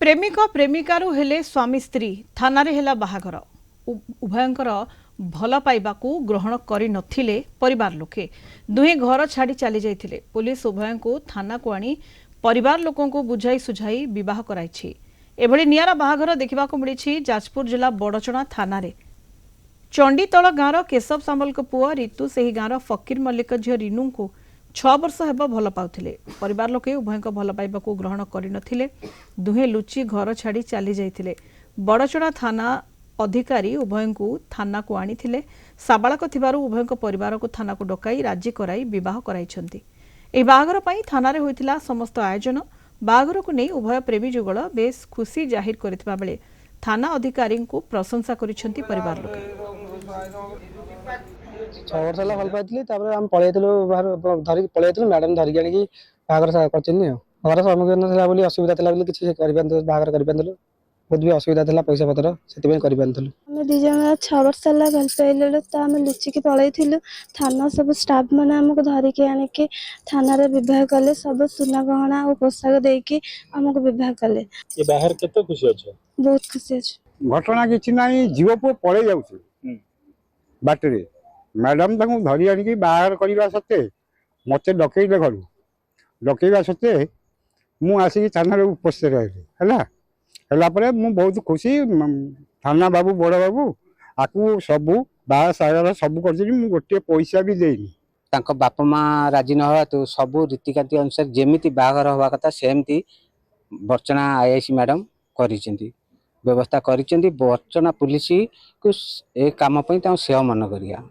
प्रेमिक प्रेमिकारु हेले स्वामी स्त्री थाना रे हेला बाहाघर उभयंकर भल पाइबाकू ग्रहण करि नथिले परिवार लोके दुहे घर छाड़ी चली जाइथिले। पुलिस उभय को थाना को आनी परिवार लोकों को बुझाई सुझाई विवाह कराइछि। एभली नियारा बाहाघर देखिबाकू मिलिछि जाजपुर जिला बड़चणा थाना रे चंडीतल गाँव केशव सामल को पुआ ऋतु सेही गाँव फकीर मल्लिक झील रिनू को 6 वर्ष हेब भल पाउथिले। परिवार लोके उभय को भल पाइबाकू ग्रहण करिनथिले। दुहे लुचि घर छाड़ी चली जाइथिले। बड़चणा थाना अधिकारी उभय को थाना को आनिथिले। साबालक थिबारु उभय को परिवार को थाना को डकाई राजी कराई विवाह कराइछंती। एही बाहाघर पई थाना रे होइथिला समस्त आयोजन। बाहाघर को नै उभय प्रेमी जुगल बेस खुशी जाहिर करथिबा बेले थाना अधिकारी को प्रशंसा करिछंती परिवार लोके। 6 वर्ष होला भल पाइथिले तापर हम पळेइथिलु बाहर धरि पळेइथिलु मैडम धरि गेनी कि बाहागर करचिनी घर सम्मुखीन नथिला बोली असुविधा थिला बोली किछि करिबान बाहागर करिबानथलु बहुत भी असुविधा थिला पैसा पत्र सेति करिबानथलु। हम दी जण 6 वर्ष होला भल पाइलु त हम लुचि के पळेइथिलु। थाना सब स्टाफ माने हमको धरि के आने के थाना रे विवाह कले। सब सुना गहना और पोशाक दे के हमको विवाह कले। ये बाहर केते खुशी अछि? बहुत खुशी अछि। घटना किछि नाही जीव पो पळे जाउछि बाटरे मैडम तक धरी आनिकी बाहर करवा सत्ते मत डकईले घर डकईवा सत्ते मु आसिक थाना उपस्थित रही है मु बहुत खुशी। थाना बाबू बड़ बाबू आकू सबू बाहर सागर सब कर गोटे पैसा भी देनी। तांको बापा माँ राजी न हवा तो सबू रीतिकांति अनुसार जेमिति बाहर हवा कथा सेमती बड़चना आईआईसी मैडम करिसेंती व्यवस्था करिसेंती। बड़चना पुलिस को ए काम पई ता सेवा मन करिया।